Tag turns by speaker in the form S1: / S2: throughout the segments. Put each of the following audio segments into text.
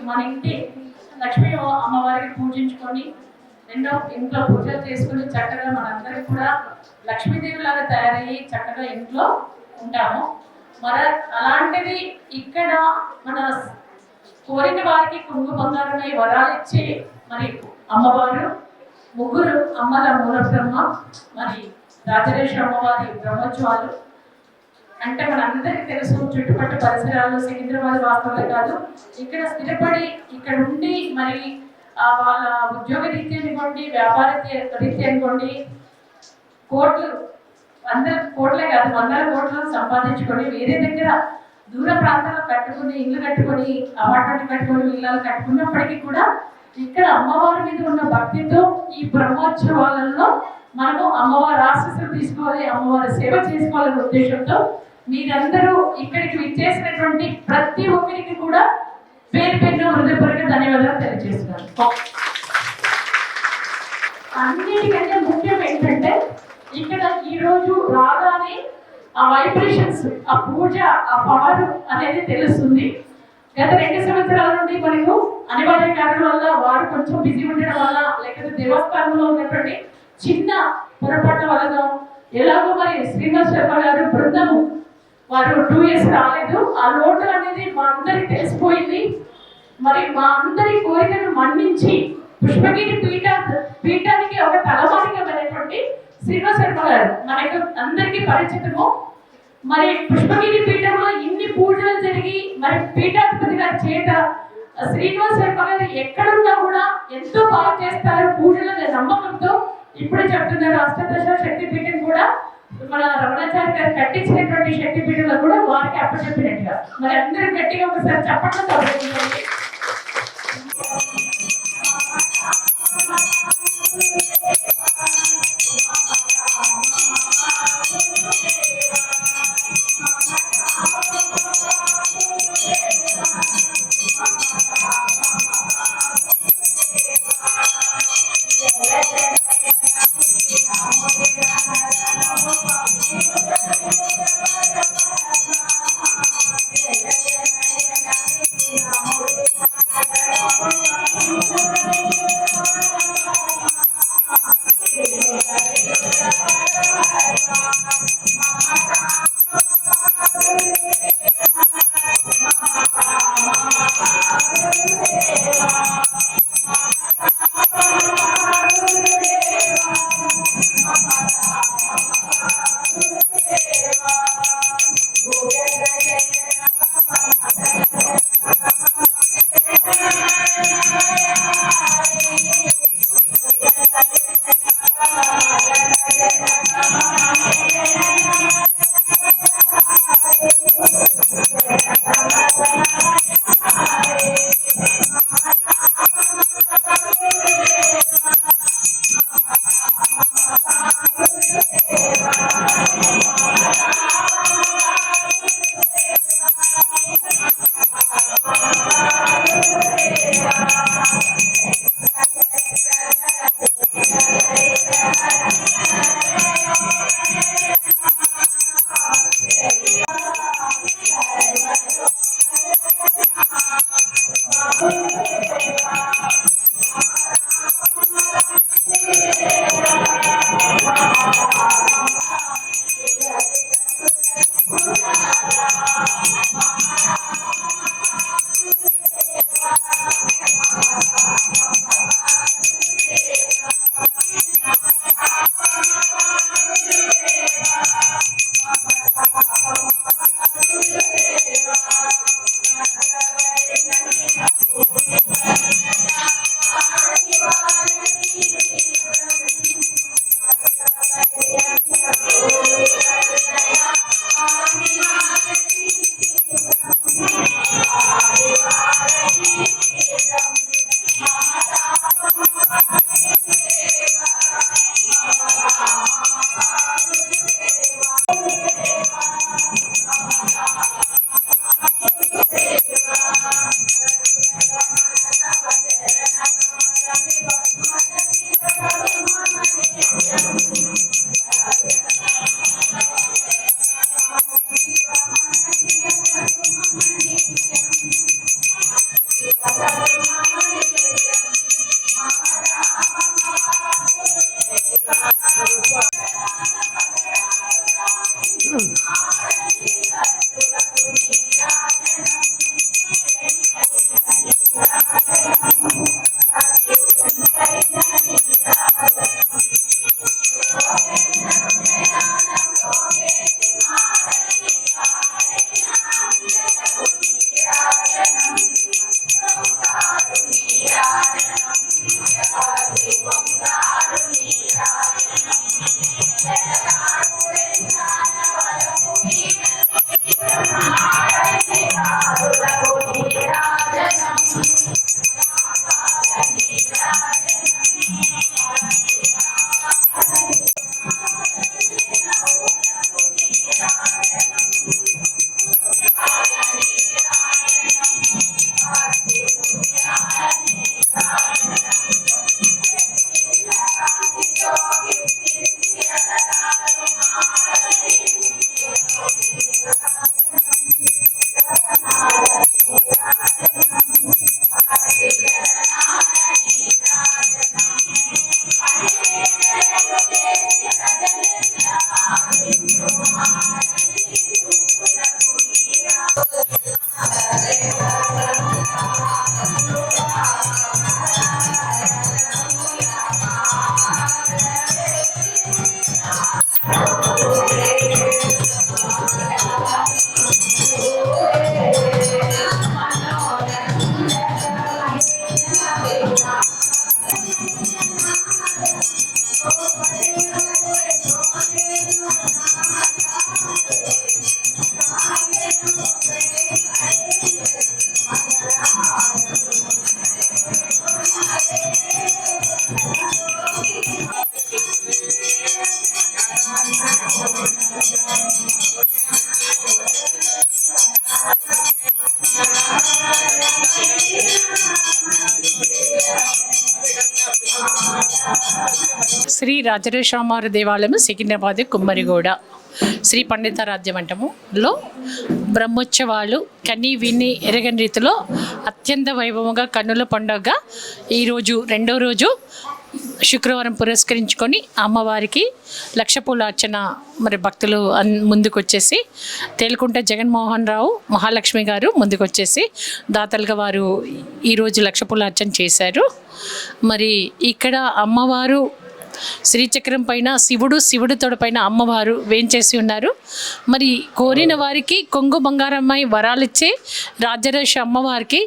S1: మన ఇంటి లక్ష్మీ అమ్మవారికి పూజించుకొని ఎన్నో ఇంట్లో పూజలు చేసుకుని చక్కగా మనందరికి కూడా లక్ష్మీదేవి లాగా తయారయ్యి చక్కగా ఇంట్లో ఉంటాము. మరి అలాంటిది ఇక్కడ మన కోరిన వారికి కుంగు బంగారమై వరాలు ఇచ్చి మరి అమ్మవారు ముగ్గురు అమ్మల మూల బ్రహ్మ మరి రాజరేశ్వర అమ్మవారి బ్రహ్మోత్సవాలు అంటే మనందరికీ తెలుసు. చుట్టుపక్కల పరిసరాల్లో సికింద్రాబాద్ వాస్తవాలే కాదు, ఇక్కడ స్థిరపడి ఇక్కడ ఉండి మరి వాళ్ళ ఉద్యోగ రీత్యా అనుకోండి, వ్యాపార రీత్యా అనుకోండి, కోట్లు కోట్లే కాదు వందల కోట్లను సంపాదించుకొని వేరే దగ్గర దూర ప్రాంతాల్లో కట్టుకుని ఇల్లు కట్టుకొని అపార్ట్మెంట్ కట్టుకొని ఇళ్ళు కట్టుకున్నప్పటికీ కూడా ఇక్కడ అమ్మవారి మీద ఉన్న భక్తితో ఈ బ్రహ్మోత్సవాలలో మనము అమ్మవారి ఆశీస్సులు తీసుకోవాలి, అమ్మవారి సేవ చేసుకోవాలనే ఉద్దేశంతో మీరందరూ ఇక్కడికి విచ్చేసినటువంటి ప్రతి ఒక్కరికి కూడా పేరు పేరున హృదయపూర్వక ధన్యవాదాలు తెలియజేస్తున్నాను. అన్నిటికంటే ముఖ్యం ఏంటంటే ఇక్కడ ఈరోజు రాగానే ఆ వైబ్రేషన్స్, ఆ పూజ, ఆ పవర్ అనేది తెలుస్తుంది. గత 2 సంవత్సరాల నుండి మనకు అనివార్య కారణం వల్ల వారు కొంచెం బిజీ ఉండడం వల్ల లేకపోతే దేవస్థానంలో ఉన్నటువంటి చిన్న పొరపాట్ల వలన ఎలాగో మరి శ్రీనివాస్ శర్మ గారు బృందము వారు 2 years రాలేదు. ఆ లోటు అనేది మా అందరికి తెలిసిపోయింది. మరి మా అందరి కోరికను మన్నించి పుష్పగిరి పీఠానికి ఒక తలమానికమైనటువంటి ఉన్నటువంటి శ్రీనివాస్ శర్మ గారు మనకు అందరికీ పరిచితము. మరి పుష్పగిరి పీఠంలో ఇన్ని పూజలు జరిగి మరి పీఠాధిపతి గారి చేత శ్రీనివాస్ శర్మ గారు ఎక్కడున్నా కూడా ఎంతో బాగా చేస్తారు పూజలు నమ్మకంతో. ఇప్పుడే చెప్తున్నారు అష్టదశ శక్తి పీఠం కూడా మన రమణాచార్య గారు కట్టించినటువంటి శక్తి పీఠంలో కూడా వారికి అప్పచెప్పినట్టుగా మరి అందరూ గట్టిగా ఒకసారి చెప్పడంతో అభినందించండి.
S2: శ్రీ రాజరాజేశ్వర దేవాలయం సికింద్రాబాద్ కుమ్మరిగూడ శ్రీ పండితారాధ్య మంటములో బ్రహ్మోత్సవాలు కని విని ఎరగని రీతిలో అత్యంత వైభవంగా కన్నుల పండుగగా ఈరోజు రెండో రోజు శుక్రవారం పురస్కరించుకొని అమ్మవారికి లక్ష పూల అర్చన మరి భక్తులు ముందుకు వచ్చేసి తేలుకుంట జగన్మోహన్ రావు మహాలక్ష్మి గారు ముందుకు వచ్చేసి దాతలుగా వారు ఈరోజు లక్ష పూల అర్చన చేశారు. మరి ఇక్కడ అమ్మవారు శ్రీచక్రం పైన శివుడు తోడపైన అమ్మవారు వేంచేసి ఉన్నారు. మరి కోరిన వారికి కొంగు బంగారమై వరాలిచ్చే రాజరాజేశ్వరి అమ్మవారికి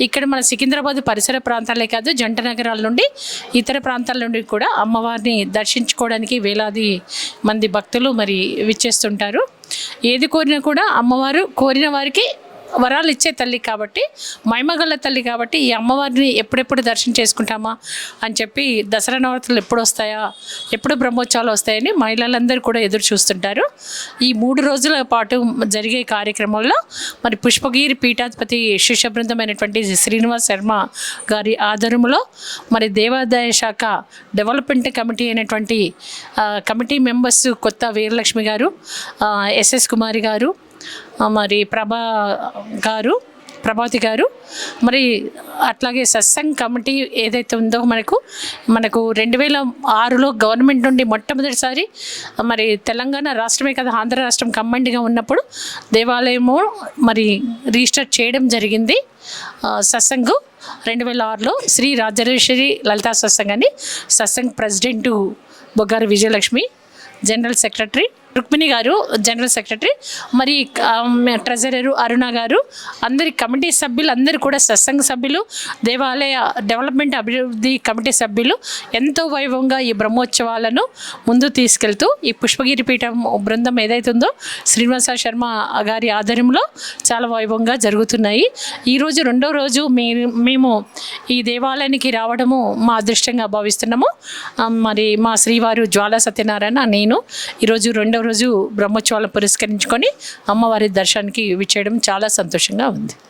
S2: ఇక్కడ మన సికింద్రాబాద్ పరిసర ప్రాంతాలే కాదు జంట నగరాల నుండి ఇతర ప్రాంతాల నుండి కూడా అమ్మవారిని దర్శించుకోవడానికి వేలాది మంది భక్తులు మరి విచ్చేస్తుంటారు. ఏది కోరినా కూడా అమ్మవారు కోరిన వారికి వరాలు ఇచ్చే తల్లి కాబట్టి మహిమగల తల్లి కాబట్టి ఈ అమ్మవారిని ఎప్పుడెప్పుడు దర్శనం చేసుకుంటామా అని చెప్పి దసరా నవరాత్రులు ఎప్పుడు వస్తాయా ఎప్పుడు బ్రహ్మోత్సవాలు వస్తాయని మహిళలందరూ కూడా ఎదురు చూస్తుంటారు. ఈ 3 రోజుల పాటు జరిగే కార్యక్రమంలో మరి పుష్పగిరి పీఠాధిపతి శిష్య బృందమైనటువంటి శ్రీనివాస్ శర్మ గారి ఆధ్వర్యంలో మరి దేవాదాయ శాఖ డెవలప్మెంట్ కమిటీ అయినటువంటి కమిటీ మెంబర్స్ కొత్త వీరలక్ష్మి గారు, ఎస్ఎస్ కుమారి గారు, మరి ప్రభావతి గారు, మరి అట్లాగే సత్సంగ్ కమిటీ ఏదైతే ఉందో మనకు 2006లో గవర్నమెంట్ నుండి మొట్టమొదటిసారి మరి తెలంగాణ రాష్ట్రమే కదా ఆంధ్ర రాష్ట్రం కంబైన్డ్గా ఉన్నప్పుడు దేవాలయము మరి రిజిస్టర్ చేయడం జరిగింది. సత్సంగ్ 2006లో శ్రీ రాజరాజేశ్వరి లలితా సత్సంగ్ అని Satsang president Boggaru Vijayalakshmi, general secretary Rukmini garu general secretary, మరి ట్రెజరరు అరుణ గారు, అందరి కమిటీ సభ్యులు అందరూ కూడా సత్సంగ సభ్యులు, దేవాలయ డెవలప్మెంట్ అభివృద్ధి కమిటీ సభ్యులు ఎంతో వైభవంగా ఈ బ్రహ్మోత్సవాలను ముందు తీసుకెళ్తూ ఈ పుష్పగిరి పీఠం బృందం ఏదైతే ఉందో శ్రీనివాస శర్మ గారి ఆధ్వర్యంలో చాలా వైభవంగా జరుగుతున్నాయి. ఈరోజు రెండో రోజు మేము ఈ దేవాలయానికి రావడము మా అదృష్టంగా భావిస్తున్నాము. మరి మా శ్రీవారు జ్వాలా సత్యనారాయణ నేను ఈరోజు రెండో రోజు బ్రహ్మోత్సవాలను పురస్కరించుకొని అమ్మవారి దర్శనానికి విచ్చేయడం చాలా సంతోషంగా ఉంది.